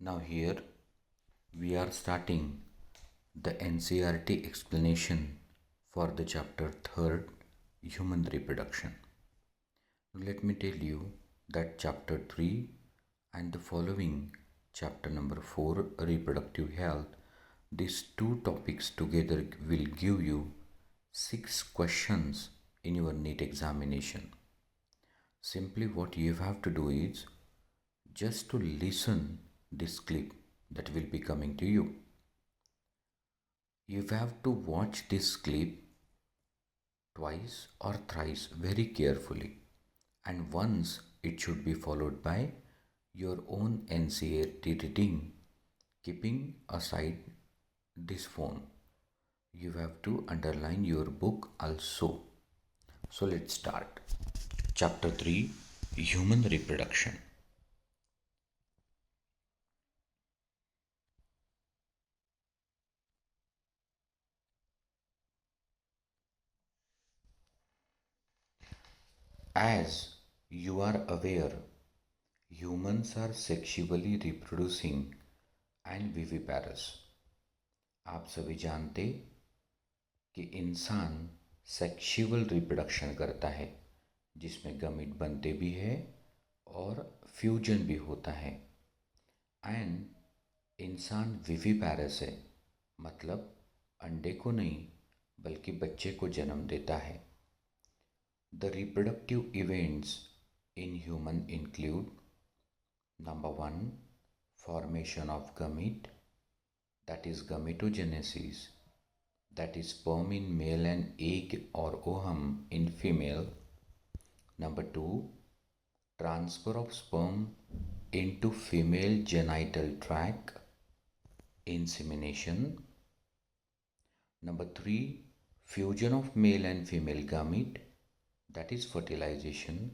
Now here we are starting the NCERT explanation for the chapter 3rd, Human Reproduction. Let me tell you that chapter 3 and the following chapter number 4, Reproductive Health, these two topics together will give you 6 questions in your NEET examination. Simply what you have to do is just to listen this clip that will be coming to you. You have to watch this clip twice or thrice very carefully, and once it should be followed by your own NCERT reading, keeping aside this phone. You have to underline your book also. So let's start. Chapter 3, Human Reproduction. As you are aware, humans are sexually reproducing and viviparous. आप सभी जानते कि इंसान sexual reproduction करता है, जिसमें gamete बनते भी है और फ्यूजन भी होता है। एंड इंसान विविपैरस है, मतलब अंडे को नहीं बल्कि बच्चे को जन्म देता है। The reproductive events in human include number 1, formation of gamete, that is gametogenesis, that is sperm in male and egg or ovum in female. Number 2, transfer of sperm into female genital tract, insemination. Number 3, fusion of male and female gamete, that is fertilization,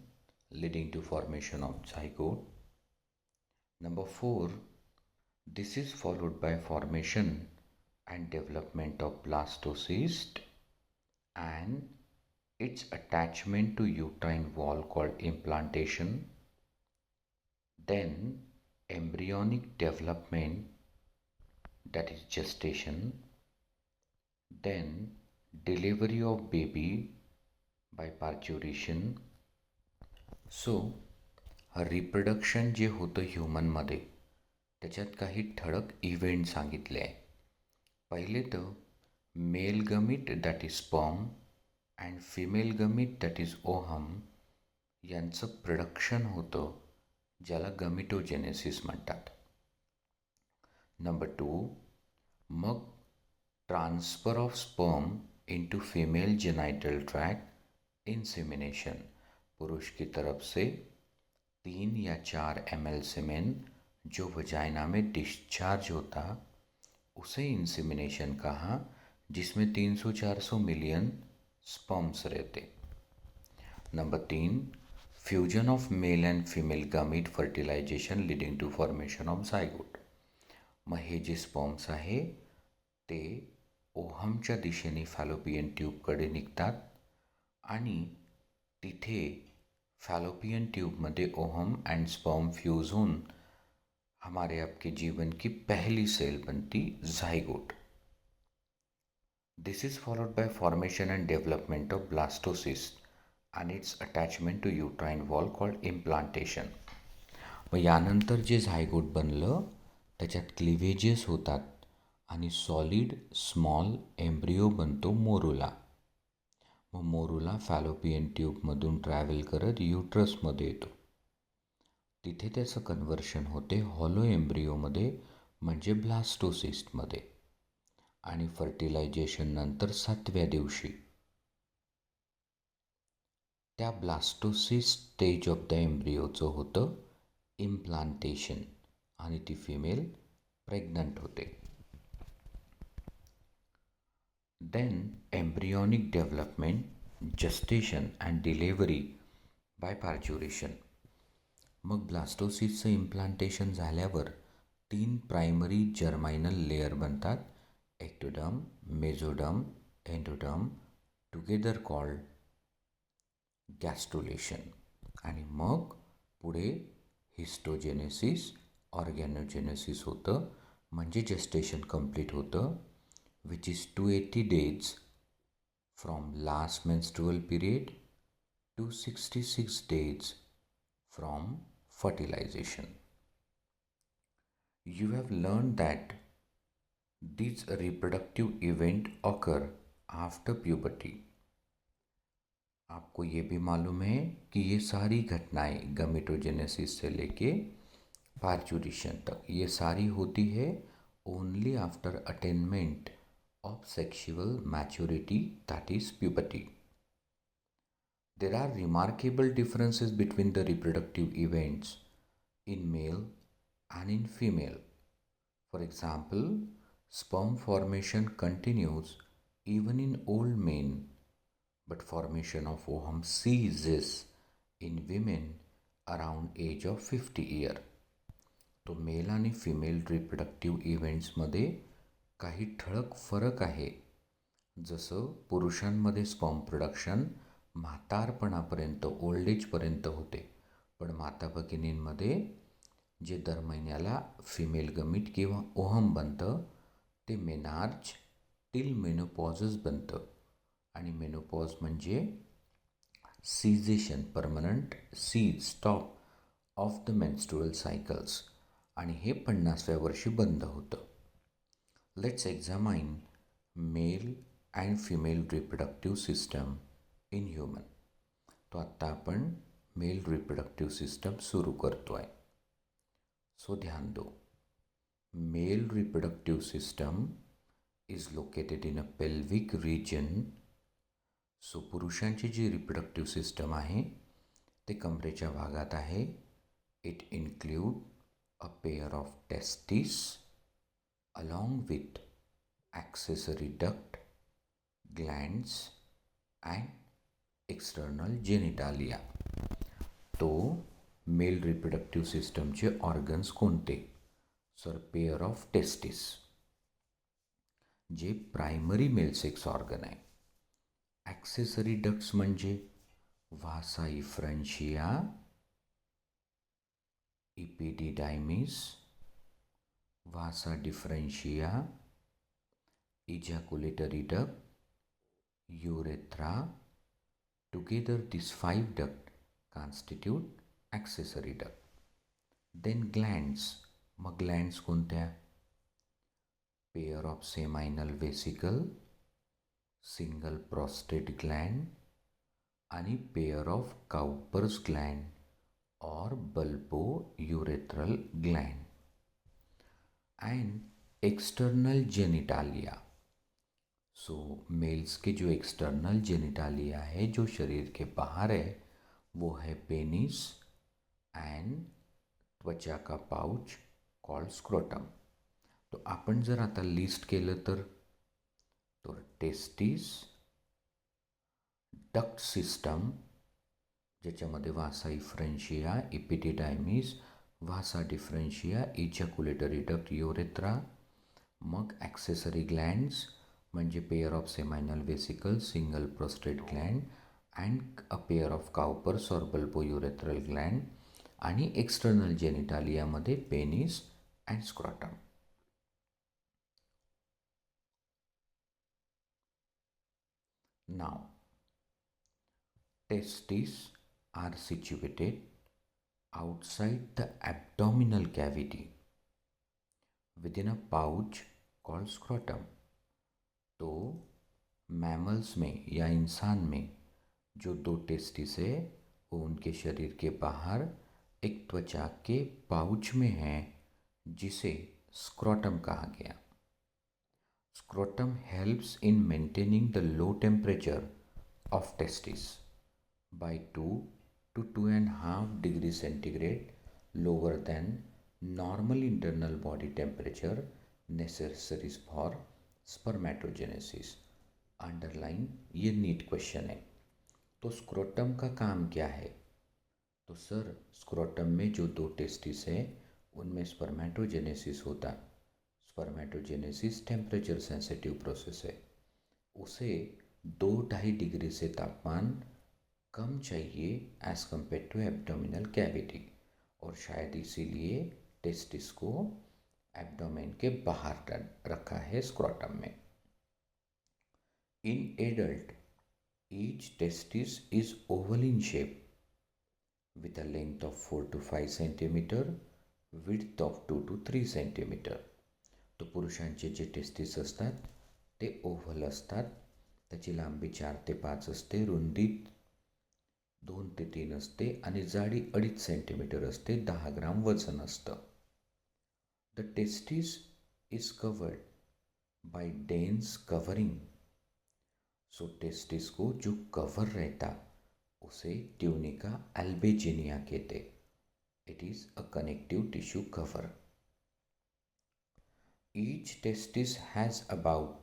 leading to formation of zygote. Number 4, this is followed by formation and development of blastocyst and its attachment to uterine wall called implantation. Then embryonic development, that is gestation. Then delivery of baby by parturition. So reproduction जे होतं ह्युमनमध्ये त्याच्यात काही ठळक event सांगितले आहे. पहिले तर male gamete that is sperm and female gamete that is ohm यांचं प्रोडक्शन होतं, ज्याला गमिटोजेनेसिस म्हणतात. नंबर 2, मग transfer of sperm into female genital tract, insemination, पुरुष की तरफ से 3 या 4 ml सीमेन जो वजाइना में डिस्चार्ज होता उसे इंसेमिनेशन कहा, जिसमें 300-400 मिलियन स्पर्म्स रहते. Number 3, fusion of male and female gamete fertilization leading to formation of zygote. मग हे जे स्पर्म्स आहे ते ओहमच्या दिशेने फॅलोपियन ट्यूबकडे निघतात आणि तिथे फैलोपियन ट्यूब मध्ये ओहम एंड स्पर्म फ्यूज होऊन हमारे आपके जीवन की पहली सेल बनती zygote. This is followed by formation end development of blastocyst and its attachment to uterine wall called implantation. मग यानंतर जे झायगोट बनलं त्याच्यात क्लिव्हेजेस होतात आणि सॉलिड स्मॉल एम्ब्रियो बनतो मोरुला. मग मोरुला फॅलोपियन ट्यूबमधून ट्रॅव्हल करत युट्रसमध्ये येतो. तिथे त्याचं कन्व्हर्शन होते हॉलो एम्ब्रियोमध्ये म्हणजे ब्लास्टोसिस्टमध्ये, आणि फर्टिलायझेशन नंतर 7व्या दिवशी त्या ब्लास्टोसिस्ट स्टेज ऑफ द एम्ब्रियोचं होतं इम्प्लांटेशन आणि ती फिमेल प्रेग्नंट होते. Then embryonic development, gestation and delivery by parturition. मग ब्लास्टोसिसचं इम्प्लांटेशन झाल्यावर 3 प्रायमरी जर्माइनल लेयर बनतात, ectoderm, mesoderm, endoderm, together called gastrulation. आणि मग पुढे हिस्टोजेनेसिस ऑर्गॅनोजेनेसिस होतं, म्हणजे जेस्टेशन कंप्लीट होतं, which is 280 days from last menstrual period to 66 days from fertilization. You have learned that these reproductive events occur after puberty. आपको ये भी मालूम है कि ये सारी घटनाएं गमेटोजेनेसिस से लेके पार्चुरेशन तक ये सारी होती है only after attainment of sexual maturity, that is puberty. There are remarkable differences between the reproductive events in male and in female. For example, sperm formation continues even in old men, but formation of ovum ceases in women around age of 50 year. तो mail आणि female reproductive इव्हेंट्समध्ये काही ठळक फरक आहे. जसं पुरुषांमध्ये sperm production म्हातारपणापर्यंत, old एजपर्यंत होते, पण माता भगिनींमध्ये जे दर महिन्याला फिमेल गमीट किंवा ओहम बनतं ते मेनार्च टिल मेनोपॉजच बनतं. आणि मेनोपॉज म्हणजे cessation, permanent cease stop of the menstrual cycles, आणि हे 50व्या वर्षी बंद होतं. Let's examine male and female reproductive system in human. तो आत्ता आपण मेल रिप्रोडक्टिव्ह सिस्टम सुरू करतो आहे. सो ध्यान दो. Male reproductive system is located in a pelvic region. So पुरुषांची जी रिप्रोडक्टिव्ह सिस्टम आहे ते कमरेच्या भागात आहे. It include a pair of testes along with accessory duct, glands and external genitalia. तो मेल रिप्रोडक्टिव्ह सिस्टमचे ऑर्गन्स कोणते? सर, पेअर ऑफ टेस्टिस जे प्रायमरी मेल सेक्स ऑर्गन आहे. ॲक्सेसरी डक्ट्स म्हणजे व्हासा इफ्रन्शिया, epididymis, vasa differentia, ejaculatory duct, urethra. Together these 5 ducts constitute accessory duct. Then glands. मग glands कोणत्या? Pair of seminal vesicle, single prostate gland आणि pair of Cowper's gland or bulbourethral gland. And external genitalia. So males के जो external जेनिटालिया है, जो शरीर के बाहर है, वो है पेनिस एंड त्वचा का पाउच कॉल्ड स्क्रोटम. तो आपण जर आता लिस्ट केलं तर टेस्टिस, डक्ट सिस्टम ज्याच्यामध्ये vasa efferentia, epididymis, vasa deferentia, ejaculatory duct, urethra. मग ॲक्सेसरी ग्लँड्स म्हणजे pair of seminal vesicle, single prostate gland and a pair of Cowper's or bulbourethral gland. आणि एक्सटर्नल जेनिटालियामध्ये penis and scrotum. Now testes are situated outside the abdominal cavity within a pouch called scrotum. तो mammals में या इंसान में जो 2 testis है वो उनके शरीर के बाहर एक त्वचा के पाउच में है जिसे स्क्रोटम कहा गया. Scrotum helps in maintaining the low temperature of testis by 2 to 2.5 degrees centigrade lower than normal internal body temperature necessary for spermatogenesis. Underline ये नीट क्वेश्चन है. तो स्क्रोटम का काम क्या है? तो सर, स्क्रोटम में जो 2 टेस्टिस है उनमें स्पर्मेटोजेनेसिस होता. स्पर्मेटोजेनेसिस टेम्परेचर सेंसिटिव प्रोसेस है. उसे 2-2.5 डिग्री से तापमान कम चाहिए as compare to abdominal cavity, और शायद इसीलिए टेस्टिस को एब्डोमेन के बाहर रखा है स्क्रॉटम में. In adult each testis is oval in shape with a length of 4 to 5 centimeter, width of 2 to 3 centimeter. तो पुरुषांचे जे टेस्टिस असतात ते ओव्हल असतात. त्याची लांबी 4 ते 5 असते, रुंदीत 2 ते 3 असते आणि जाडी 2.5 सेंटीमीटर असते. 10 ग्राम वजन असतं. The testis is covered by dense covering. So testis को जो कवर रहता उसे ट्यूनिका अल्बेजिनिया कहते. It is a connective tissue cover. Each testis has about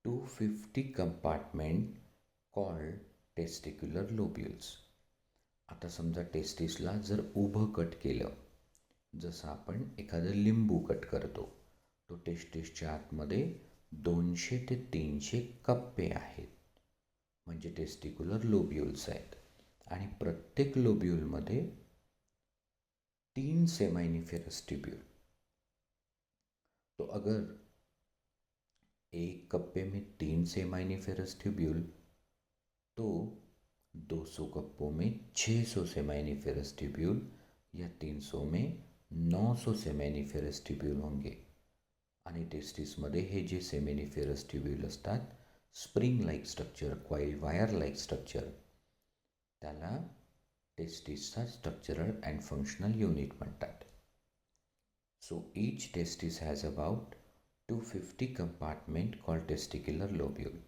250 compartment called testicular lobules. आता समजा टेस्टिसला जर उभं कट केलं, जसं आपण एखादं लिंबू कट करतो, तो टेस्टिसच्या आतमध्ये 200 ते 300 कप्पे आहेत, म्हणजे टेस्टिक्युलर लोब्युल्स आहेत. आणि प्रत्येक लोब्युलमध्ये 3 सेमाइनिफेरस ट्यूब्यूल. तो अगर एक कप्पे में 3 सेमाइनिफेरस ट्यूब्यूल, तो 200 कप्पों में 600 सेमाइनिफेरस ट्यूब्यूल या 300 में 900 सेमाइनिफेरस ट्यूब्यूल होंगे. आणि टेस्टिसमध्ये हे जे सेमिनिफेरस ट्यूब्यूल असतात, spring like structure, coil wire like structure, त्याला टेस्टिसचा स्ट्रक्चरल अँड फंक्शनल युनिट म्हणतात. So each testis has about 250 compartment called testicular lobule.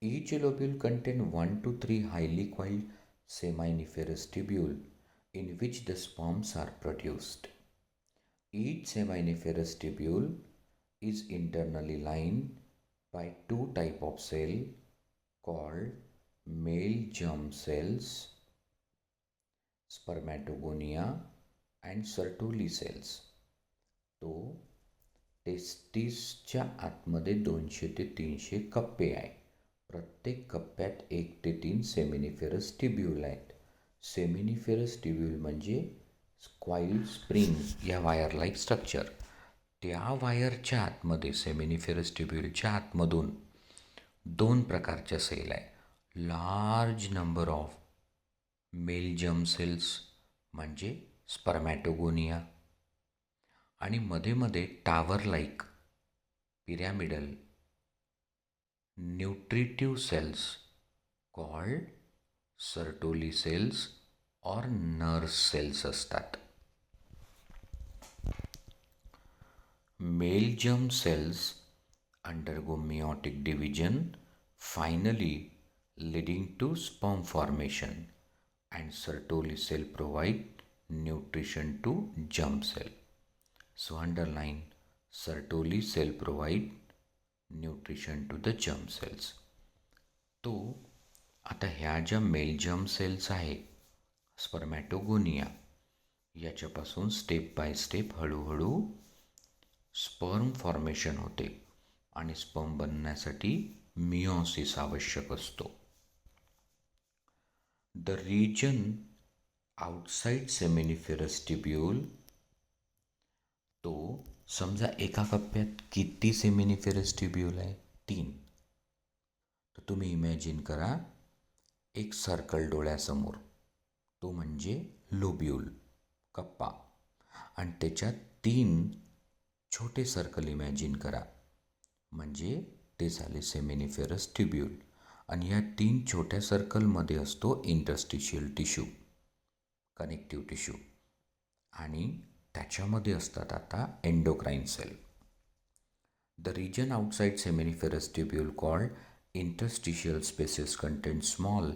Each lobule contain 1 to 3 highly coiled seminiferous tubule in which the sperms are produced. Each seminiferous tubule is internally lined by 2 types of cells called male germ cells, spermatogonia and Sertoli cells. तो टेस्टिसच्या आतमध्ये 200 ते 300 कप्पे आहेत. प्रत्येक कप्प्यात 1 ते 3 seminiferous tubule आहेत. Seminiferous tubule म्हणजे कॉईल स्प्रिंग या वायर लाईक स्ट्रक्चर. त्या वायरच्या आतमध्ये सेमिनिफेरस ट्यूब्यूलच्या आतमधून 2 प्रकारच्या सेल आहे. Large number of male germ cells म्हणजे स्पर्मॅटोगोनिया, आणि मध्ये मध्ये tower like pyramidal nutritive cells called Sertoli cells और नर्स सेल्स असतात. Male germ cells undergo meiotic division, finally leading to sperm formation, and Sertoli cell provide nutrition to germ cell. So underline, Sertoli cell provide nutrition to the germ cells. तो आता ह्या ज्या mail germ cells आहे spermatogonia, याच्यापासून step by step हळूहळू sperm formation होते आणि sperm बनण्यासाठी मिओसिस आवश्यक असतो. The region outside seminiferous tubule, तो समजा एका कप्प्यात किती सेमिनिफेरस ट्यूब्यूल आहे? 3. तर तुम्ही इमॅजिन करा एक सर्कल डोळ्यासमोर, तो म्हणजे लोब्यूल कप्पा, आणि त्याच्यात 3 छोटे सर्कल इमॅजिन करा, म्हणजे ते झाले सेमिनिफेरस ट्यूब्यूल. आणि या 3 छोट्या सर्कलमध्ये असतो इंटरस्टिशियल टिश्यू, कनेक्टिव्ह टिश्यू, आणि त्याच्यामध्ये असतात आता endocrine cell. The region outside seminiferous tubule called interstitial spaces contain small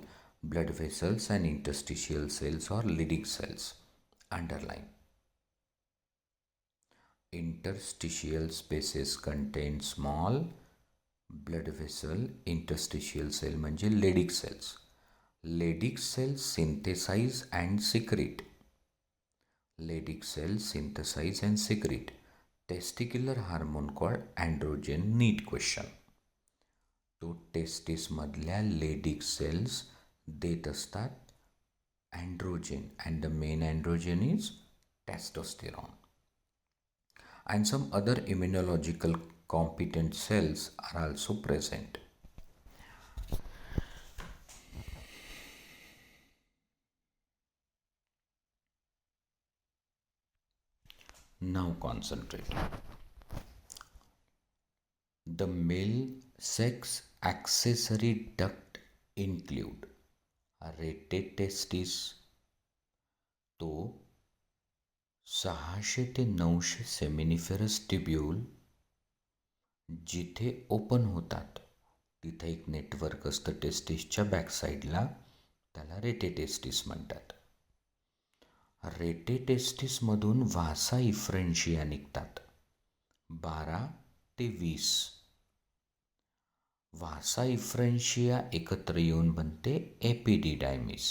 blood vessels and interstitial cells or Leydig cells. Underline. Interstitial spaces contain small blood vessel, interstitial cell म्हणजे Leydig cells. Leydig cells synthesize and secrete. Leydig cells synthesize and secrete testicular hormone called androgen. Neat question. तो टेस्टिसमधल्या Leydig cells देत असतात androgen, and the main androgen is testosterone. and some other immunological competent cells are also present. Now concentrate. The male sex accessory duct include rated testis, तो 600 ते 900 seminiferous tubule जिथे open होतात तिथे एक network असतं टेस्टिसच्या बॅकसाईडला, त्याला रेटेटेस्टिस म्हणतात. रेटेटेस्टिसमधून व्हासा इफ्रेन्शिया निघतात 12 ते 20. व्हासा इफ्रेन्शिया एकत्र येऊन बनते epididymis.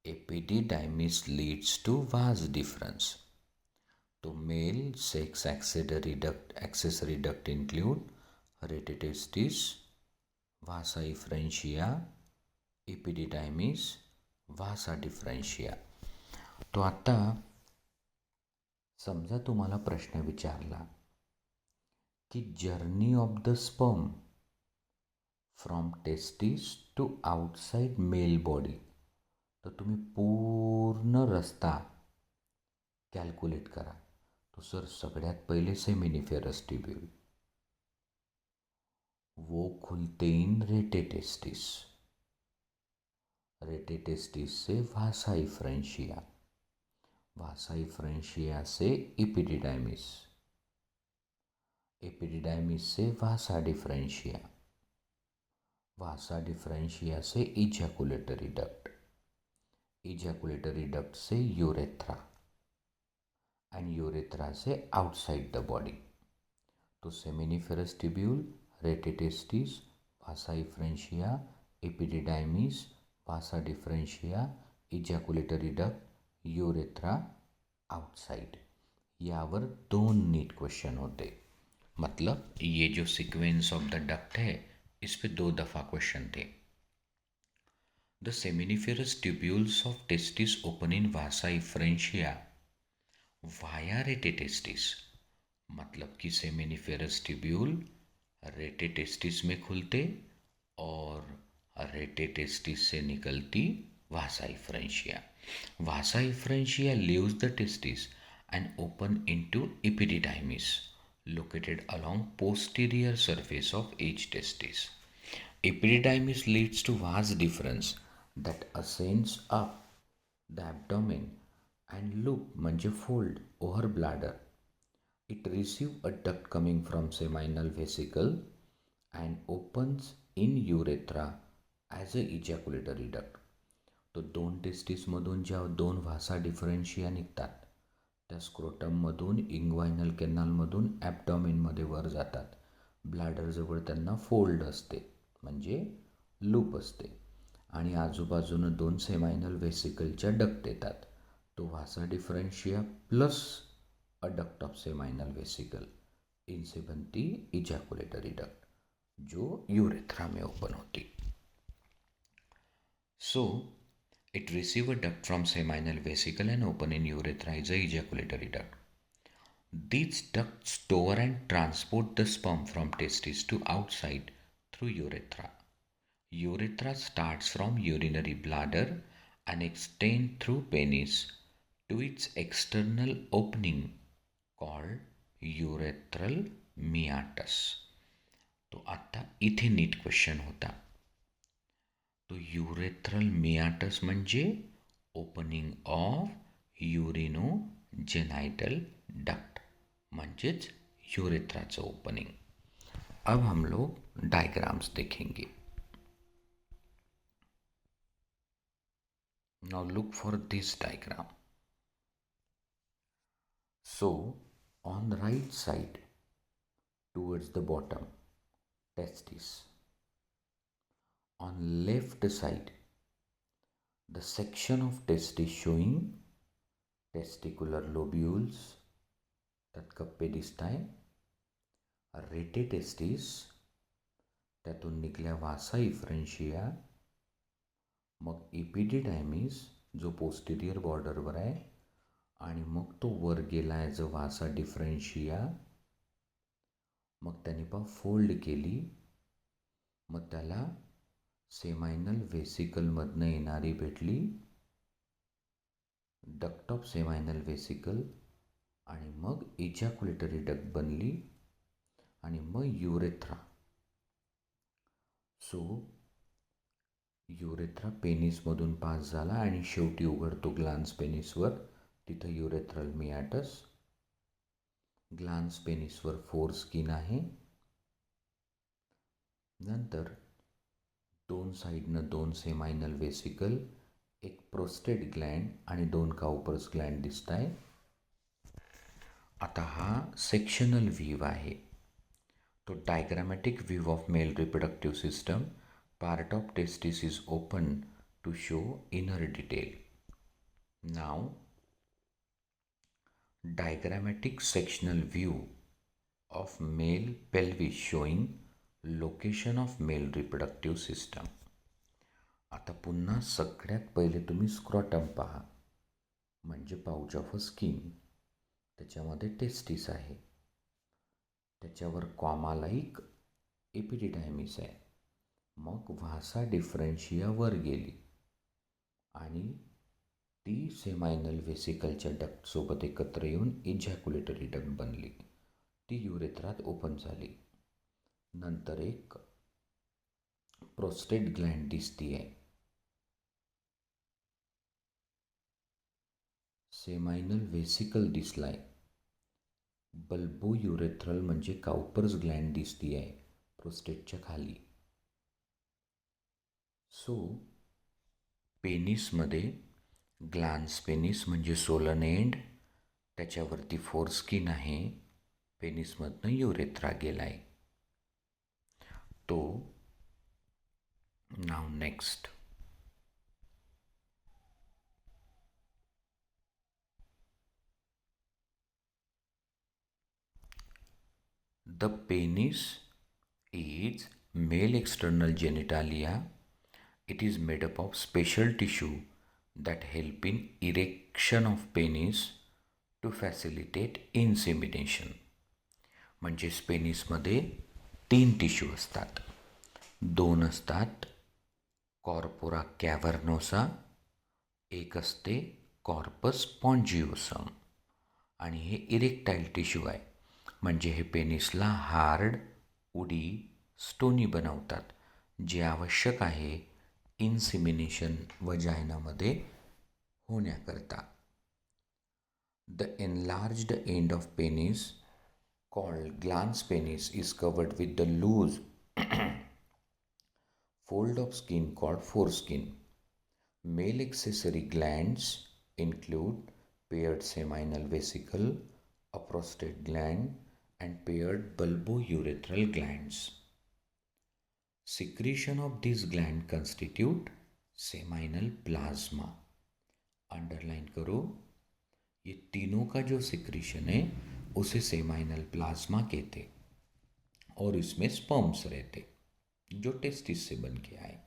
Epididymis leads to vas deferens. तो male sex accessory duct include rete testis, vasa efferentia, epididymis, vasa deferentia. तो आता समजा तुम्हाला प्रश्न विचारला की journey of the sperm from testis to outside male body, तर तुम्ही पूर्ण रस्ता कॅल्क्युलेट करा. तो सर सगळ्यात पहिले सेमिनिफेरस ट्यूब्यूल, वो खुलते इन रेटेटेस्टिस, रेटेटेस्टिस से व्हासा इफ्रेन्शिया, व्हासा इफ्रेन्शिया से एपिडिडायमिस, एपिडिडायमिस से व्हासा डिफरेन्शिया, व्हासा डिफरेन्शिया से इजैकुलेटरी डक्ट, इजैकुलेटरी डक्ट से यूरेथ्रा, एंड यूरेथ्रा से आउटसाइड द बॉडी. तो seminiferous tubule, rete testis, vasa efferentia, epididymis, vasa deferentia, ejaculatory duct, urethra, outside. यावर 2 नीट question होते. मतलब ये जो सीक्वेंस ऑफ द डक्ट है इस पे 2 दफ़ा क्वेश्चन थे. The seminiferous tubules of testis open in vasa efferentia via rete testis. मतलब कि सेमिनिफेरस ट्यूब्यूल रेटेटेस्टिस में खुलते और रेटेटेस्टिस से निकलती vasa efferentia. Vasa efferentia leaves the testis and open into epididymis located along posterior surface of each testis. Epididymis leads to vas difference that ascends up the abdomen and loop म्हणजे fold over bladder. It receives a duct coming from seminal vesicle and opens in urethra as a ejaculatory duct. तो 2 टेस्टिसमधून ज्या 2 व्हासा डिफरेन्शिया निघतात त्या स्क्रोटममधून इंग्वायनल कॅनलमधून ॲब्डॉमिनमध्ये वर जातात. ब्लॅडरजवळ त्यांना fold असते म्हणजे लूप असते आणि आजूबाजूनं 2 सेमायनल व्हेसिकलच्या डक्ट येतात. तो व्हासा डिफरेन्शिया प्लस अ डक्ट ऑफ सेमायनल व्हेसिकल इनसे बनती इजैकुलेटरी डक्ट जो यूरेथ्रा में ओपन होती. So it receives a duct from seminal vesicle and open in urethra is a ejaculatory duct. These ducts store and transport the sperm from testis to outside through urethra. Urethra starts from urinary bladder and extends through penis to its external opening called urethral meatus. तो आता इथे नीट question होता. तो urethral मियाटस म्हणजे opening of urinogenital duct म्हणजेच यूरेथ्राचं opening. अब हम लोग diagrams देखेंगे. Now look for this diagram. So on right side towards the bottom testis. On left side, the section of testis showing testicular lobules, त्यात कप्पे दिसताय. रेटेटेस्टिस, त्यातून निघल्या व्हासा इफ्रेन्शिया, मग एपिडिडायमिस जो पोस्टेरियर बॉर्डरवर आहे आणि मग तो वर गेला ॲज अ वासा डिफरन्शिया. मग त्याने फोल्ड केली, मग त्याला सेमायनल व्हेसिकलमधनं येणारी भेटली डक्ट ऑफ सेमायनल व्हेसिकल, आणि मग इजॅक्युलेटरी डक्ट बनली, आणि मग युरेथ्रा. सो युरेथ्रा पेनिसमधून पास झाला आणि शेवटी उघडतो ग्लान्स पेनिसवर. तिथं युरेथ्रल मियाटस. ग्लान्स पेनिसवर फोर स्किन आहे. नंतर दोन साईडनं दोन सेमायनल व्हेसिकल, एक प्रोस्टेट ग्लँड आणि दोन काउपर्स ग्लँड दिसत आहे. आता हा सेक्शनल व्ह्यू आहे. तो diagrammatic view of male reproductive system. Part of testis is open to show inner detail. Now diagrammatic sectional view of male pelvis showing location of male reproductive system. आता पुन्हा सगळ्यात पहिले तुम्ही स्क्रॉटम पहा, म्हणजे pouch of a skin. त्याच्यामध्ये testis आहे, त्याच्यावर कॉमालाईक एपिडिडायमिस आहे. मग व्हासा डिफरन्शिया वर गेली आणि ती सेमायनल व्हेसिकलच्या डक्टसोबत एकत्र येऊन इजॅक्युलेटरी डक्ट बनली. ती युरेथ्रात ओपन झाली. नंतर एक प्रोस्टेट ग्लँड दिसती आहे. सेमायनल व्हेसिकल दिसलाय. बल्बो युरेथ्रल म्हणजे काउपर्स ग्लँड दिसती आहे प्रोस्टेटच्या खाली. सो पेनिसमध्ये ग्लान्स पेनिस म्हणजे सोलन एंड, त्याच्यावरती फोर स्किन आहे. पेनिसमधनं युरेथ्रा गेलाय तो. नाव next, the penis is male external genitalia. It is made up of special tissue that help in erection of penis to facilitate insemination. म्हणजे पेनिसमध्ये तीन टिश्यू असतात. दोन असतात कॉर्पोरा कॅव्हर्नोसा, एक असते कॉर्पस स्पॉन्जिओसम, आणि हे इरेक्टाईल टिश्यू आहे. म्हणजे हे पेनिसला हार्ड, उडी, स्टोनी बनवतात, जे आवश्यक आहे इन्सिमिनेशन वजायनामध्ये होण्याकरता. The enlarged end of penis called glans penis is covered with the loose fold of skin called foreskin. Male accessory glands include paired seminal vesicle, a prostate gland, and paired bulbourethral glands. Secretion of these glands constitute seminal plasma. Underline करो, ये तीनों का जो secretion है उसे seminal plasma कहते, और इसमें sperms रहते जो टेस्टिस से बन के आए.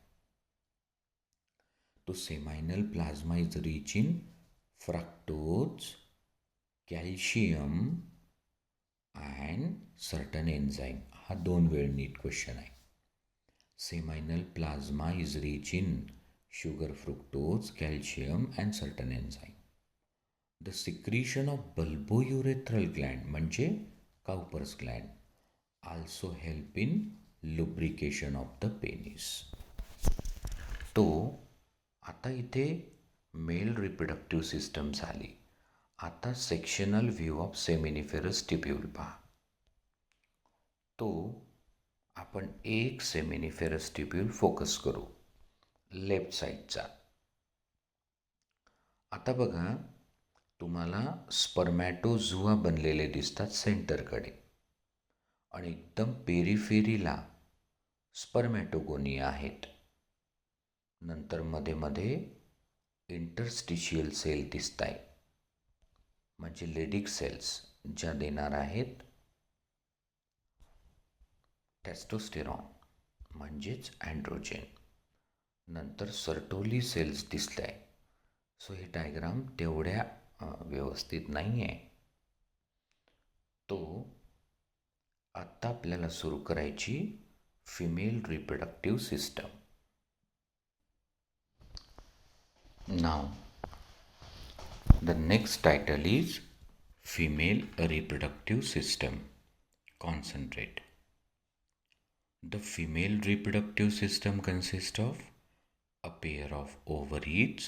तो seminal plasma is rich in fructose, calcium and certain enzyme. हा 2 वेळ नीट क्वेश्चन आहे. Seminal plasma is rich in sugar, fructose, calcium and certain enzyme. The secretion of bulbourethral gland म्हणजे Cowper's Gland also help in lubrication of the penis. तो आता इथे mail reproductive system झाली. आता sectional view of seminiferous tubule पहा. तो आपण एक सेमिनिफेरस ट्यूब्यूल फोकस करू, लेफ्ट साईडचा. आता बघा, तुम्हाला स्पर्मॅटोझुआ बनलेले दिसतात सेंटरकडे, आणि एकदम पेरिफेरीला स्पर्मॅटोगोनिया आहेत. नंतर मध्ये मध्ये इंटरस्टिशियल सेल दिसत आहे, म्हणजे लेडिक सेल्स ज्या देणार आहेत टेस्टोस्टेरॉन म्हणजेच अँड्रोजेन. नंतर सर्टोली सेल्स दिसत आहे. सो हे डायग्राम तेवढ्या व्यवस्थित नाही आहे. तो आत्ता आपल्याला सुरू करायची female reproductive system. Now the next title is female reproductive system. Concentrate. The female reproductive system consists of a pair of ovaries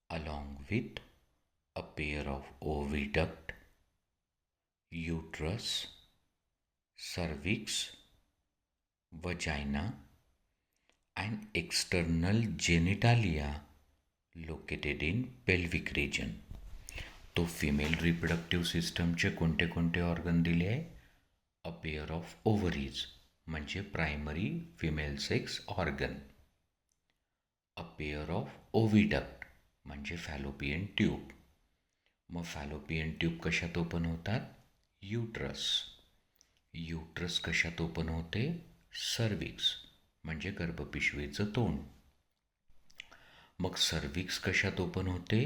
along with a pair of oviduct, uterus, cervix, vagina, and external genitalia located in pelvic region. तो female reproductive सिस्टमचे कोणते कोणते organ दिले आहे? अ pair of ovaries म्हणजे primary female sex organ. A pair of oviduct म्हणजे fallopian tube. मग fallopian tube कशात ओपन होतात? युट्रस. युट्रस कशात ओपन होते? सर्विक्स म्हणजे गर्भपिशवीचं तोंड. मग सर्विक्स कशात ओपन होते?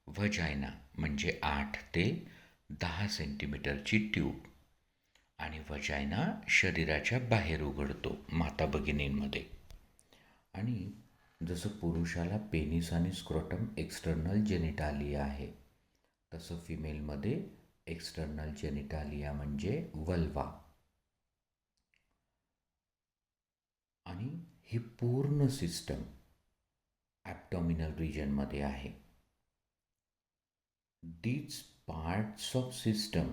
व्हजायना म्हणजे 8 ते 10 सेंटीमीटरची ट्यूब. आणि व्हजायना शरीराच्या बाहेर उघडतो माता भगिनींमध्ये. आणि जसं पुरुषाला पेनिस आणि स्क्रोटम एक्सटर्नल जेनिटालिया आहे, तसं फिमेलमध्ये एक्सटर्नल जेनिटालिया म्हणजे वल्वा. आणि ही पूर्ण सिस्टम ॲब्डॉमिनल रिजनमध्ये आहे. These parts of system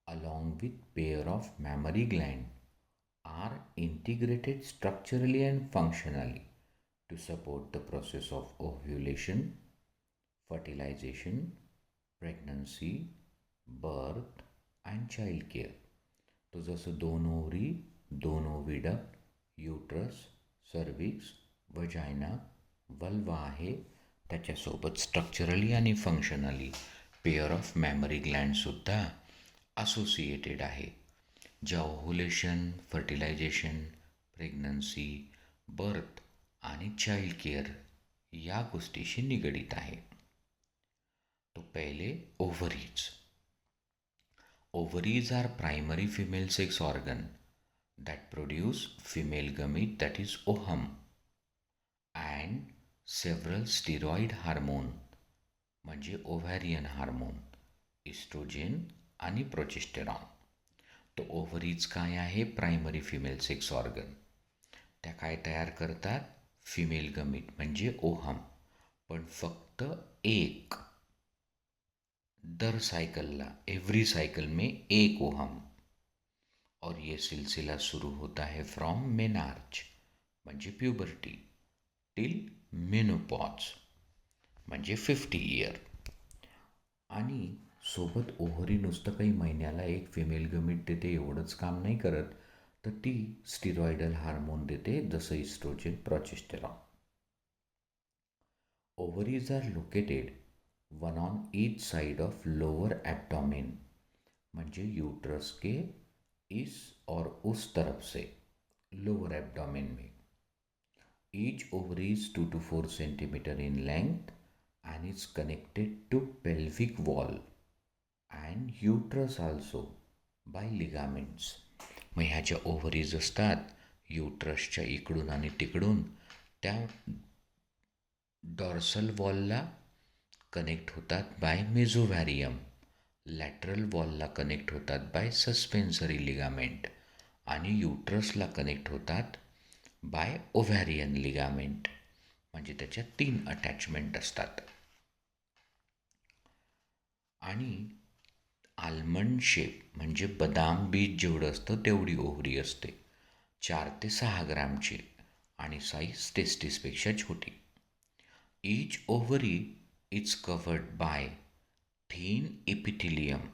along with pair of mammary gland are integrated structurally and functionally to support the process of ovulation, fertilization, pregnancy, birth and child care. तो जसं 2 ovary, 2 oviduct, uterus, cervix, vagina, vulva आहे, त्याच्यासोबत structurally आणि functionally pair of mammary ग्लँडसुद्धा associated आहे, ज्या ovulation, fertilisation, pregnancy, birth आणि child care या गोष्टीशी निगडीत आहे. तो पहिले ovaries. Ovaries are primary female sex organ that produce female gamete, that is ovum, and several steroid hormone म्हणजे ओव्हॅरियन हार्मोन, इस्ट्रोजेन आणि प्रोजेस्टेरॉन. तो ओव्हरीज काय आहे? Primary female sex organ. त्या काय तयार करतात? फिमेल गमीट म्हणजे ओहम, पण फक्त एक दर साइकिलला, एवरी साइकिल में एक ओहम. और ये सिलसिला शुरू होता है फ्रॉम मेनार्च म्हणजे प्युबर्टी टिल मेनोपॉज म्हणजे 50 इयर. आणि सोबत ओव्हरी नुसतं काही महिन्याला एक फिमेल गमीट देते एवढंच काम नाही करत, तर ती स्टिरॉइडल हार्मोन देते जसं oestrogen, progesterone. Ovaries are located one on each side of lower abdomen म्हणजे यूट्रस के इस और उस तरफ से लोअर एब्डोमेन में. Each ovary is 2 to 4 centimetre in length and is connected to pelvic wall and uterus also by ligaments. मग ह्या ज्या ओव्हरीज असतात युट्रसच्या इकडून आणि तिकडून, त्या डॉर्सल वॉलला कनेक्ट होतात बाय मेझोव्हॅरियम, लॅटरल वॉलला कनेक्ट होतात बाय सस्पेन्सरी लिगामेंट आणि युट्रसला कनेक्ट होतात बाय ओव्हॅरियन लिगामेंट. म्हणजे त्याच्या 3 अटॅचमेंट असतात. आणि आल्मंड शेप म्हणजे बदाम बीज जेवढं असतं तेवढी ओव्हरी असते, 4 ते 6 ग्रॅमची, आणि साईज टेस्टिसपेक्षा छोटी. Each ovary is covered bye thin epithelium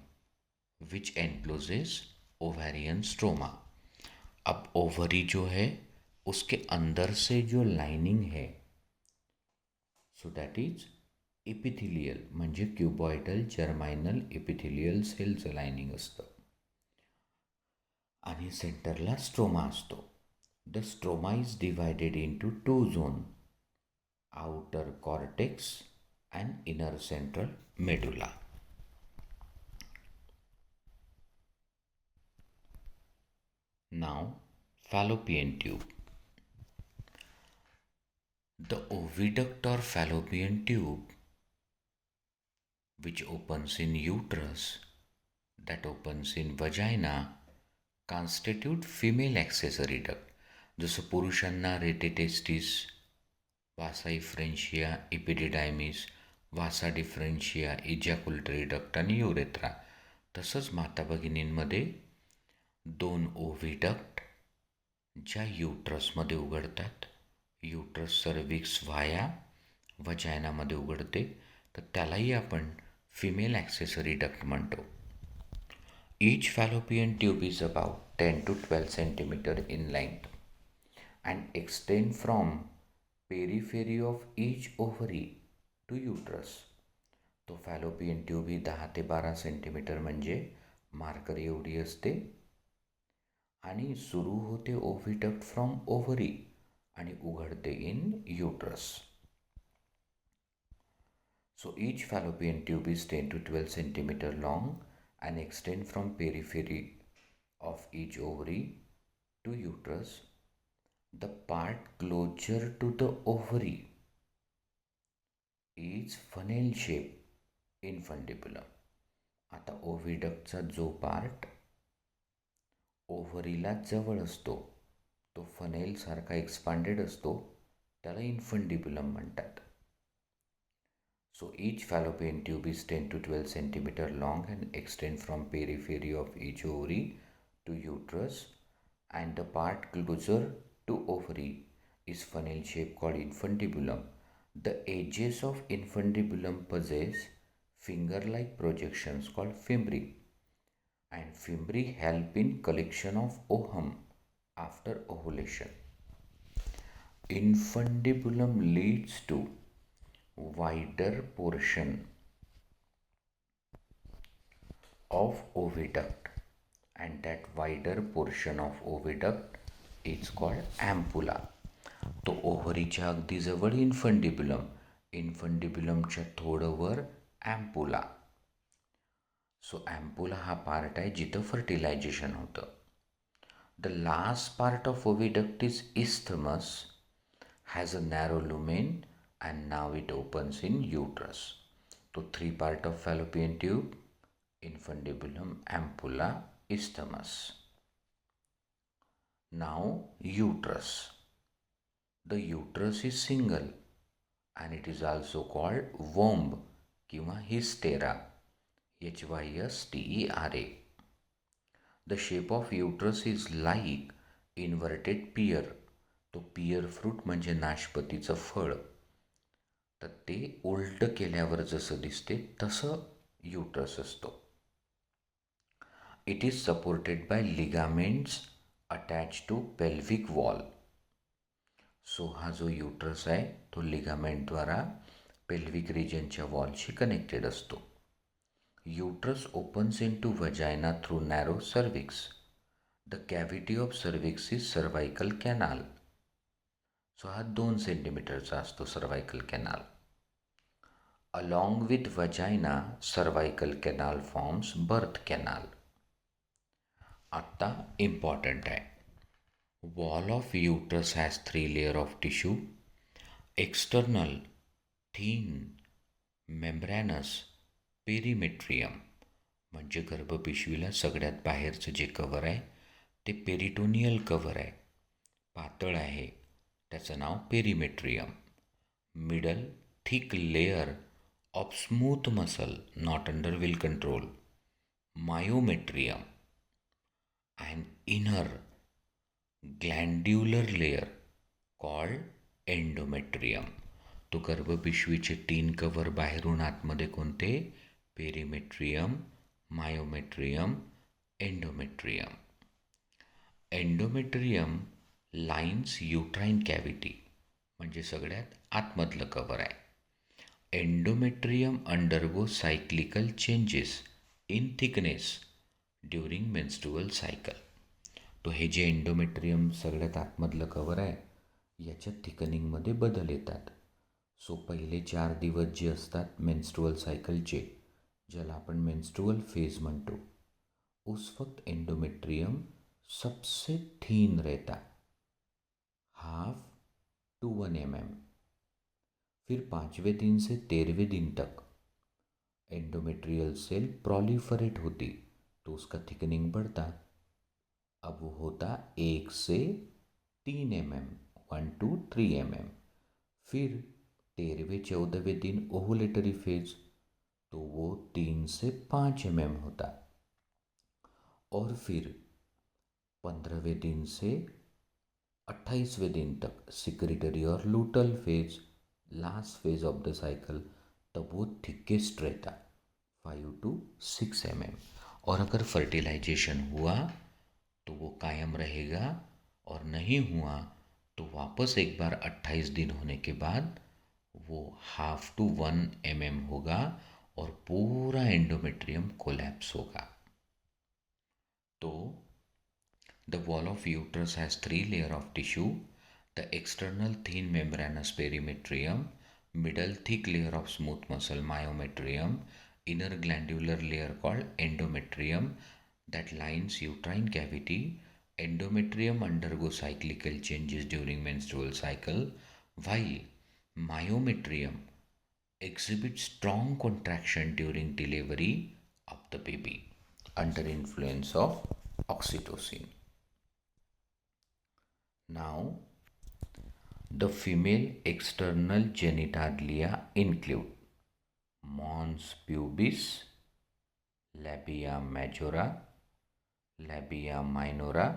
which encloses ovarian stroma. अब ओवरी जो है उसके अंदर से जो लाइनिंग है, सो दॅट इज एपिथिलियल म्हणजे क्युबॉइडल जर्माइनल एपिथिलियल सेलचं लाइनिंग असतं. आणि सेंटरला स्ट्रोमा असतो. The stroma is divided into 2 zone, outer cortex and inner central medulla. Now, fallopian tube. The oviduct or fallopian tube, which opens in uterus, that opens in vagina, constitute female accessory duct. जसं पुरुषांना rete testis, वासा इफ्रेन्शिया, इपिडिडायमिस, वासा डिफरेन्शिया, ejaculatory duct आणि urethra. तसंच माता भगिनींमध्ये दोन ओव्हिडक्ट ज्या युट्रसमध्ये उघडतात, uterus cervix via वजायनामध्ये उघडते, तर त्यालाही आपण फिमेल ॲक्सेसरी डक्ट म्हणतो. Each fallopian tube is about 10 to 12 centimeter in length and extend from periphery of each ovary to uterus. तो फॅलोपियन ट्यूब ही 10 ते 12 सेंटीमीटर म्हणजे मार्कर एवढी असते आणि सुरू होते ओव्हिडक्ट फ्रॉम ओव्हरी आणि उघडते in uterus. So each fallopian tube is 10 to 12 centimeter long and extend from periphery of each ovary to uterus. The part closer to the ovary is funnel shape infundibulum. आता ओव्हिडक्टचा जो part ओव्हरीला जवळ असतो तो funnel सारखा expanded असतो, त्याला इन्फंडिब्युलम म्हणतात. So each fallopian tube is 10 to 12 centimeter long and extend from periphery of each ovary to uterus, and the part closer to ovary is funnel shape called infundibulum. The edges of infundibulum possess finger-like projections called fimbriae, and fimbriae help in collection of ovum after ovulation. Infundibulum leads to wider portion of oviduct, and that wider portion of oviduct is called ampulla. तो ओव्हरीच्या अगदी जवळ इन्फंडिब्युलम, इन्फंडिब्युलमच्या थोडं वर ॲम्पुला. So ॲम्पुला हा part आहे जिथं fertilisation होतं. The last part of oviduct is isthmus, has a narrow lumen and now it opens in uterus. So 3 part of fallopian tube: infundibulum, ampulla, isthmus. Now uterus. The uterus is single and it is also called womb किंवा hystera, HYSTERA. The shape of uterus is like inverted pear. तो pier fruit म्हणजे नाशपतीचं फळ, तर ते उलट केल्यावर जसं दिसते तसं युट्रस असतो. It is supported by ligaments attach to pelvic wall. So हा जो युट्रस आहे तो लिगामेंटद्वारा पेल्विक रिजनच्या वॉलशी कनेक्टेड असतो. Uterus opens into vagina through narrow cervix. The cavity of cervix is cervical canal. So हा 2 सेंटीमीटरचा असतो cervical canal. Along with vagina cervical canal forms birth canal. आता इम्पॉर्टंट आहे, wall of uterus has 3 layer of tissue. External thin membranous पेरिमेट्रियम म्हणजे गर्भपिशवीला सगळ्यात बाहेरचं जे cover आहे ते पेरिटोनियल कवर आहे, पातळ आहे, त्याचं नाव perimetrium. Middle thick layer of smooth muscle not under will control, myometrium. And inner glandular layer called endometrium. तो गर्भपिशवीचे 3 कवर बाहेरून आतमध्ये कोणते? Perimetrium, myometrium, endometrium. Endometrium lines uterine cavity म्हणजे सगळ्यात आतमधलं कवर आहे. Endometrium undergo cyclical changes in thickness during menstrual cycle. तो हे जे एंडोमेट्रियम सगळ्यात आतमधलं कवर आहे याच्या थिकनिंगमध्ये बदल येतात. सो पहिले 4 दिवस जे असतात मेंस्ट्रुअल सायकलचे, ज्याला आपण मेंस्ट्रुअल फेज म्हणतो, उस वक्त एंडोमेट्रियम सबसे थीन रहता, 0.5 to 1 mm। फिर 5वें दिन से 13वें दिन तक एंडोमेट्रियल सेल प्रोलिफरेट होती, तो उसका थिकनिंग बढ़ता। अब वो होता 1 से 3 mm, 1 to 3 mm। फिर 13वें 14वें दिन ओवुलेटरी फेज, तो वो 3 से 5 mm होता। और फिर 15वें दिन से 28वें दिन तक सिक्रेटरी और लूटल phase, last phase of the cycle, तब वो थिकेस्ट रहता, 5 to 6 mm। और अगर फर्टिलाइजेशन हुआ तो वो कायम रहेगा, और नहीं हुआ तो वापस एक बार 28 दिन होने के बाद वो 0.5 to 1 mm होगा और पूरा एंडोमेट्रियम कोलैप्स होगा। तो the wall of uterus has 3 layers of tissue: the external thin membranous perimetrium, middle thick layer of smooth muscle myometrium, inner glandular layer called endometrium that lines uterine cavity. Endometrium undergoes cyclical changes during menstrual cycle, while myometrium exhibits strong contraction during delivery of the baby under influence of oxytocin. Now, the female external genitalia include mons pubis, labia majora, labia minora,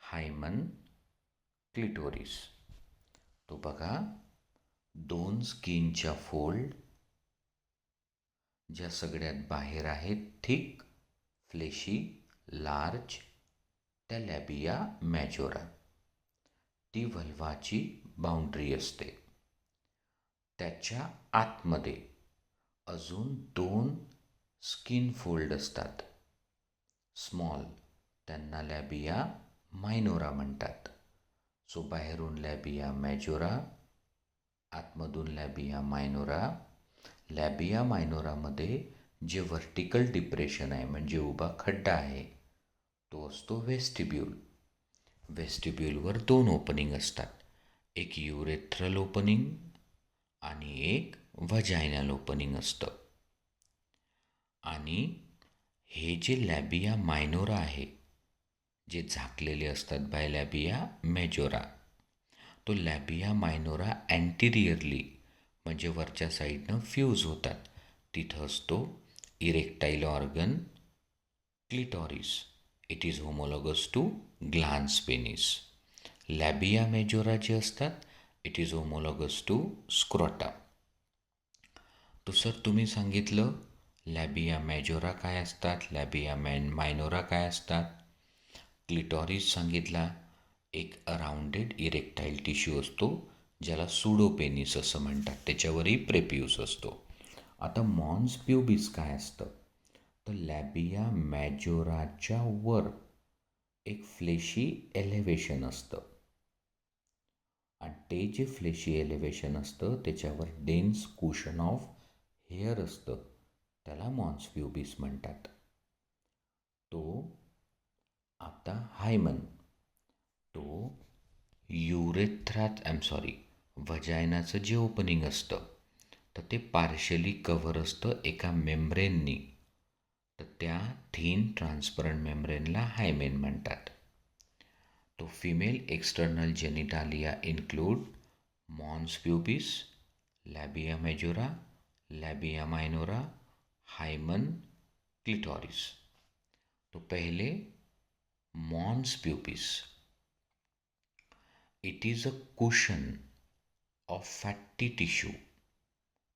hymen, clitoris। तो बघा, 2 स्किनच्या fold ज्या सगळ्यात बाहेर आहेत, thick, fleshy, large, त्या लॅबिया मॅजोरा, ती व्हल्वाची boundary असते। त्याच्या आतमध्ये अजून 2 स्किन फोल्ड असतात, स्मॉल, त्यांना लॅबिया मायनोरा म्हणतात। सो बाहेरून लॅबिया मॅजोरा, आतमधून लॅबिया मायनोरा। लॅबिया मायनोरामध्ये जे व्हर्टिकल डिप्रेशन आहे, म्हणजे उभा खड्डा आहे, तो असतो वेस्टिब्यूल। वेस्टिब्यूलवर 2 ओपनिंग असतात, एक युरेथ्रल ओपनिंग आणि एक व्हजायनल ओपनिंग असतं। आणि हे जे लॅबिया मायनोरा आहे, जे झाकलेले असतात बाय लॅबिया मेजोरा, तो लॅबिया मायनोरा अँटिरियरली म्हणजे वरच्या साईडनं फ्यूज होतात। तिथं असतो erectile organ clitoris, it is homologous to glans penis. Labia majora जे असतात, it is homologous to scrota. तो सर तुम्ही सांगितलं लॅबिया मेजोरा काय असतात, लॅबिया मायनोरा काय असतात, क्लिटॉरिस सांगितला, एक अराउंडेड इरेक्टाईल टिश्यू असतो ज्याला सुडोपेनिस असं म्हणतात, त्याच्यावरही प्रेपियूस असतो। आता मॉन्स प्युबिस काय असतं, तर लॅबिया मॅजोराच्या वर एक फ्लेशी एलिव्हेशन असतं, आणि ते जे फ्लेशी एलिव्हेशन असतं त्याच्यावर डेन्स कुशन ऑफ हेअर असतं, त्याला मॉन्स प्युबिस म्हणतात। तो आता हायमन, तो व्हजायनाचं जे ओपनिंग असतं तर ते पार्शली कव्हर असतं एका मेम्ब्रेननी, तर त्या थिन ट्रान्सपरंट मेम्ब्रेनला हायमेन म्हणतात। तो female external genitalia include mons pubis, labia majora, labia minora, hymen, clitoris. तो पहले mons pubis, it is a cushion of fatty tissue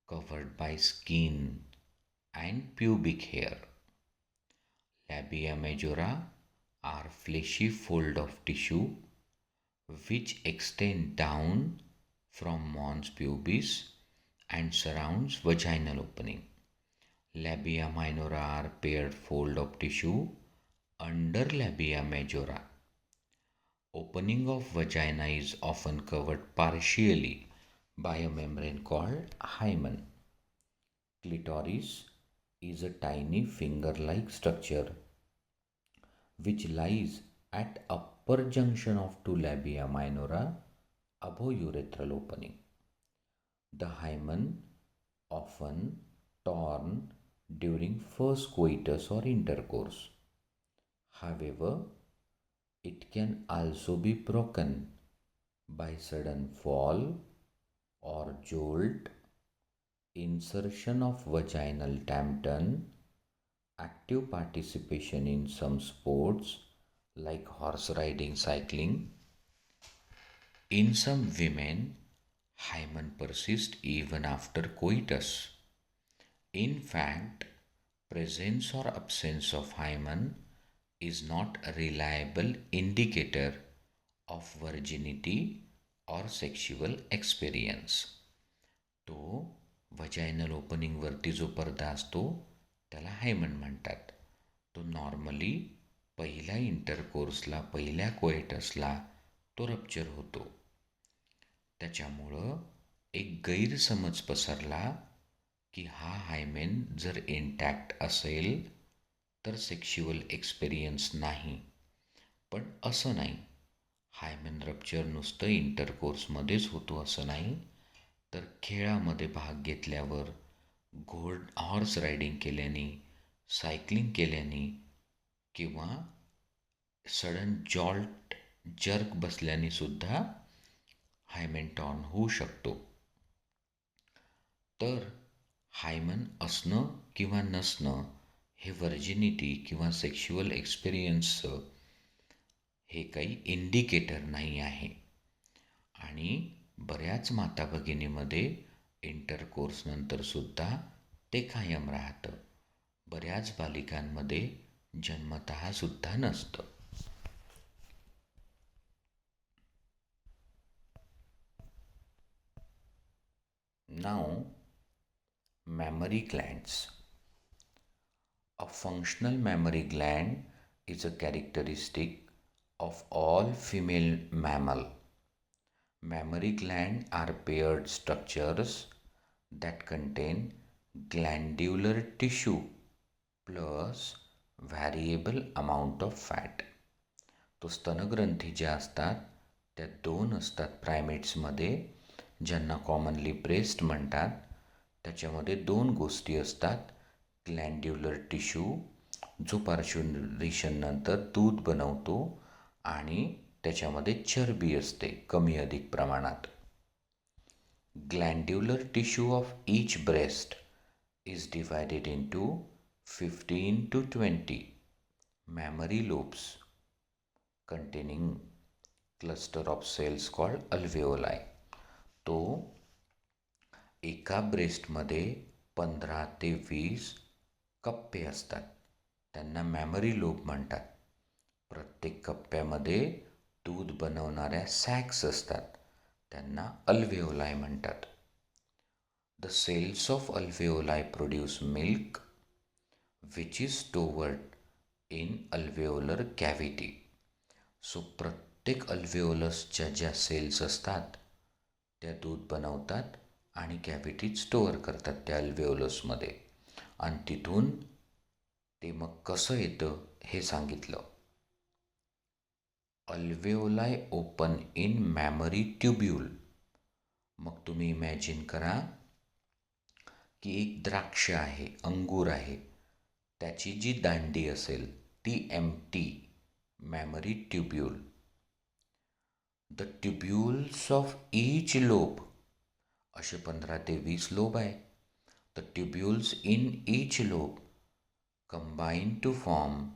covered by skin and pubic hair. Labia majora are fleshy fold of tissue which extend down from mons pubis and surrounds vaginal opening. Labia minora are paired fold of tissue under labia majora. Opening of vagina is often covered partially by a membrane called hymen. Clitoris is a tiny finger-like structure which lies at upper junction of two labia minora above urethral opening. The hymen often torn during first coitus or intercourse. However, it can also be broken by sudden fall or jolt, insertion of vaginal tampon, active participation in some sports like horse riding, cycling. In some women, hymen persists even after coitus. In fact, presence or absence of hymen is not a reliable indicator of virginity or sexual experience. तो vaginal ओपनिंगवरती जो पडदा असतो त्याला hymen म्हणतात. तो normally पहिल्या इंटरकोर्सला, पहिल्या कोएटसला तो रप्चर होतो. त्याच्यामुळं एक गैरसमज पसरला की हा हायमेन जर इंटॅक्ट असेल तर सेक्शुअल एक्सपिरियन्स नाही. पण असं नाही. हायमेन रप्चर नुसतं इंटरकोर्समध्येच होतो असं नाही, तर खेळामध्ये भाग घेतल्यावर, हॉर्स रायडिंग केल्याने, सायकलिंग केल्याने किंवा सडन जर्क बसल्याने सुद्धा हायमेन टॉर्न होऊ शकतो. तर हायमन असणं किंवा नसणं हे व्हर्जिनिटी किंवा सेक्शुअल एक्सपिरियन्सचं हे काही इंडिकेटर नाही आहे. आणि बऱ्याच माता भगिनीमध्ये इंटरकोर्सनंतरसुद्धा ते कायम राहतं. बऱ्याच बालिकांमध्ये जन्मतः सुद्धा नसतं. Now, mammary glands. A functional mammary gland is a characteristic of all female mammal. Mammary glands are paired structures that contain glandular tissue plus variable amount of fat. तो स्तनग्रंथी ज्या असतात त्या दोन असतात प्रायमेट्समध्ये, ज्यांना कॉमनली ब्रेस्ट म्हणतात. त्याच्यामध्ये दोन गोष्टी असतात. ग्लँड्युलर टिश्यू जो पार्श्वनिरीक्षणनंतर दूध बनवतो आणि त्याच्यामध्ये चरबी असते कमी अधिक प्रमाणात. Glandular tissue of each breast is divided into 15 to 20 mammary lobes containing cluster of cells called alveoli. तो एका ब्रेस्टमध्ये 15 ते 20 कप्पे असतात, त्यांना मॅमरी लोब म्हणतात. प्रत्येक कप्प्यामध्ये दूध बनवणाऱ्या सॅक्स असतात, त्यांना अल्वेओलाई म्हणतात. The cells of alveoli produce milk which is stored in alveolar cavity. So प्रत्येक अल्वेओलसच्या ज्या सेल्स असतात त्या दूध बनवतात आणि कॅव्हिटीत स्टोअर करतात त्या अल्वेओलसमध्ये, आणि तिथून ते मग कसं येतं हे सांगितलं. Alveoli open in memory ट्युब्यूल. मग तुम्ही इमॅजिन करा की एक द्राक्ष आहे, अंगूर आहे, त्याची जी दांडी असेल ती empty, mammary tubule. The tubules of each lobe, असे 15 ते 20 लोब आहे. The tubules in each lobe combine to form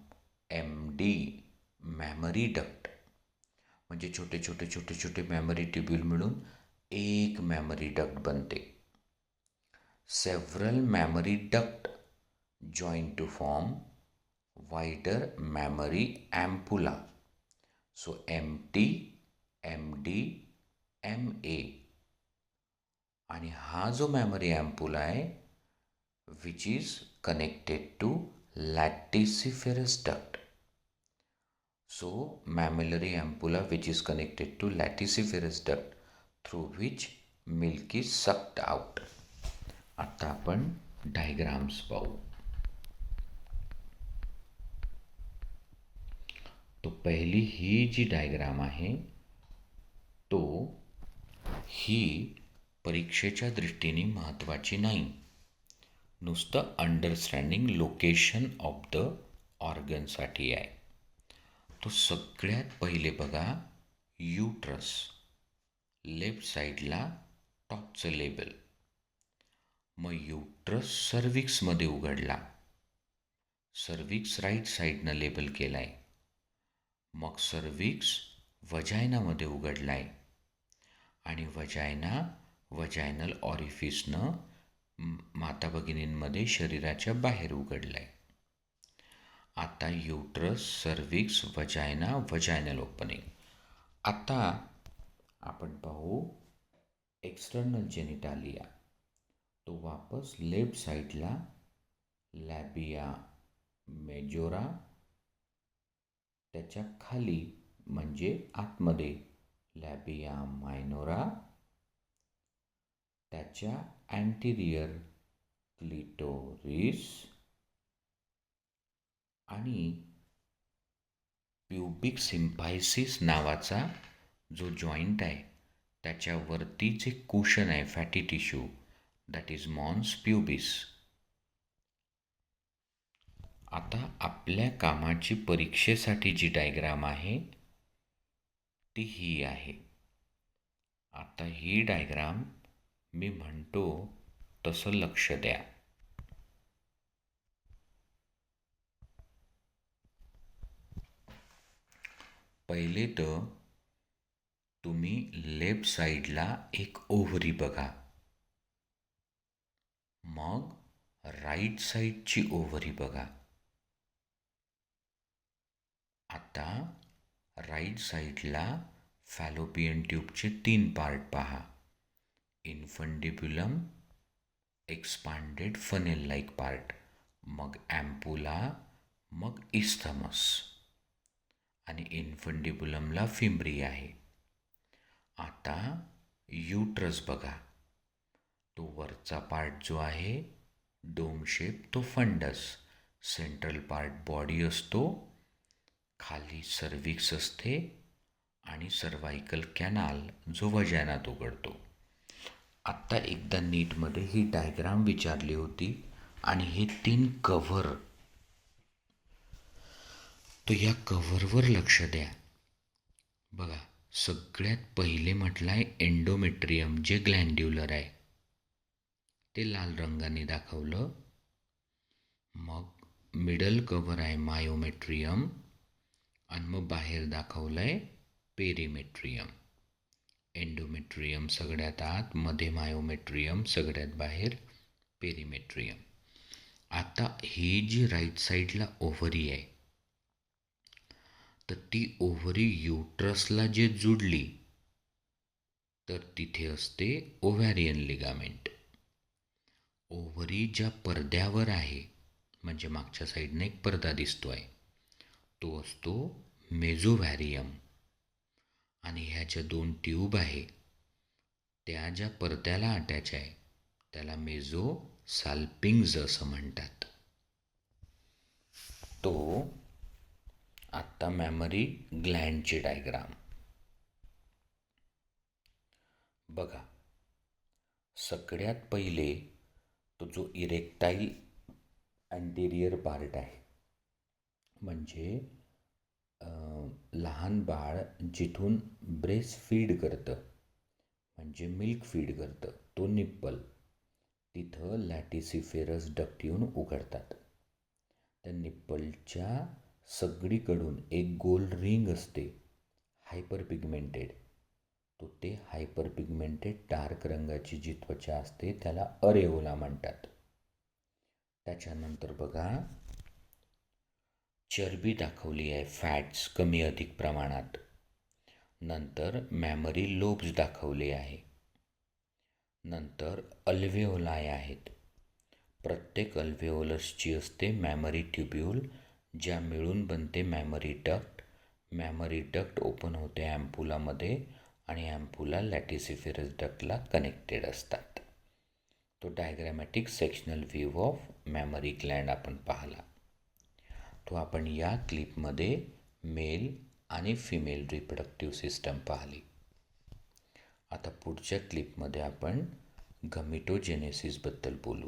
MD, mammary duct. म्हणजे छोटे छोटे छोटे छोटे मॅमरी ट्युब्यूल मिळून एक मॅमरी डक्ट बनते. Several mammary ducts join to form wider mammary ampulla. So MT, MD, MA. आणि हा जो मॅमरी अँपुला आहे which is connected to latissiferous duct. So mammillary ampulla which is connected to latissiferous duct through which milk is sucked out. आता आपण diagrams पाहू. तो पहिली ही जी diagram आहे तो ही परीक्षेच्या दृष्टीने महत्त्वाची नाही, नुसतं अंडरस्टँडिंग लोकेशन ऑफ द ऑर्गनसाठी आहे. तो सगळ्यात पहिले बघा, युट्रस लेफ्ट साईडला टॉपचं लेबल. मग युट्रस सर्विक्समध्ये उघडला, सर्विक्स राईट साईडनं लेबल केला आहे. मग सर्विक्स वजायनामध्ये उघडला आहे आणि वजायनल ऑरिफिसनं माता भगिनींमध्ये शरीराच्या बाहेर उघडलं आहे. आता युट्रस, सर्विक्स, वजायनल ओपनिंग. आता आपण पाहू एक्सटर्नल जेनिटालिया. तो वापस लेफ्ट साईडला लॅबिया मेजोरा, त्याच्या खाली म्हणजे आतमध्ये लॅबिया मायनोरा, त्याच्या अँटिरियर क्लिटोरिस आणि प्युबिक सिम्फायसिस नावाचा जो जॉईंट आहे त्याच्यावरती जे कुशन आहे fatty tissue, that is mons pubis. आता आपल्या कामाची परीक्षेसाठी जी डायग्राम आहे ती ही आहे. आता ही डायग्राम मी म्हणतो तसं लक्ष द्या. पहिले तर तुम्ही लेफ्ट साईडला एक ओव्हरी बघा, मग राईट साईडची ओव्हरी बघा. आता राईट साईडला फॅलोपियन ट्यूबचे 3 पार्ट पहा, इन्फंडिब्युलम, एक्सपांडेड फनेल लाईक पार्ट, मग ॲम्पुला, मग इस्थमस आणि इन्फंडिब्युलमला फिम्ब्री आहे. आता युट्रस बघा, तो वरचा पार्ट जो आहे डोम शेप तो फंडस, सेंट्रल पार्ट बॉडी असतो, खाली सर्विक्स असते आणि सर्वायकल कॅनाल जो वजानात उघडतो. आत्ता एकदा नीटमध्ये ही डायग्राम विचारली होती आणि हे 3 कव्हर, तो या कव्हरवर लक्ष द्या. बघा, सगळ्यात पहिले म्हटलं आहे एंडोमेट्रियम जे ग्लँड्युलर आहे ते लाल रंगाने दाखवलं. मग मिडल कव्हर आहे मायोमेट्रियम आणि मग बाहेर दाखवलं आहे पेरिमेट्रियम. एंडोमेट्रियम सगळ्यात आत, मध्ये मायोमेट्रियम, सगळ्यात बाहेर पेरिमेट्रियम. आता ही जी राईट साईडला ओव्हरी आहे तर ती ओव्हरी युट्रसला जे जुडली तर तिथे असते ओव्हॅरियन लिगामेंट. ओव्हरी ज्या पडद्यावर आहे, म्हणजे मागच्या साईडने एक पडदा दिसतो आहे, तो असतो मेझोव्हॅरियम. आणि ह्या ज्या 2 ट्यूब आहे त्या ज्या पडद्याला अटॅच आहे त्याला मेझो साल्पिंग्ज असं म्हणतात. तो आत्ता मॅमरी ग्लँडची डायग्राम बघा. सगळ्यात पहिले तो जो इरेक्टाईल अँटेरियर पार्ट आहे, म्हणजे लहान बाळ जिथून ब्रेस्ट फीड करतं म्हणजे मिल्क फीड करतं तो निप्पल, तिथं लॅटिसिफेरस डक्ट येऊन उघडतात. त्या निप्पलच्या सगळीकडून एक गोल रिंग असते हायपर पिगमेंटेड, तो ते हायपर पिगमेंटेड डार्क रंगाची जी त्वचा असते त्याला अरेओला म्हणतात. त्याच्यानंतर बघा चरबी दाखवली आहे, फॅट्स कमी अधिक प्रमाणात. नंतर मॅमरी लोब्स दाखवले आहे. नंतर अल्व्हेओलाय आहेत. प्रत्येक अल्व्हेओलसची असते मॅमरी ट्युब्यूल, ज्या मिळून बनते mammary duct. Mammary duct open होते ॲम्पुलामध्ये आणि ॲम्पुला लॅटिसिफेरस डक्टला कनेक्टेड असतात. तो diagrammatic sectional view of mammary gland आपण पाहिला. तो आपण या क्लिपमध्ये मेल आणि फिमेल रिप्रोडक्टिव्ह सिस्टम पाहिली. आता पुढच्या क्लिपमध्ये आपण गमिटोजेनेसिसबद्दल बोलू.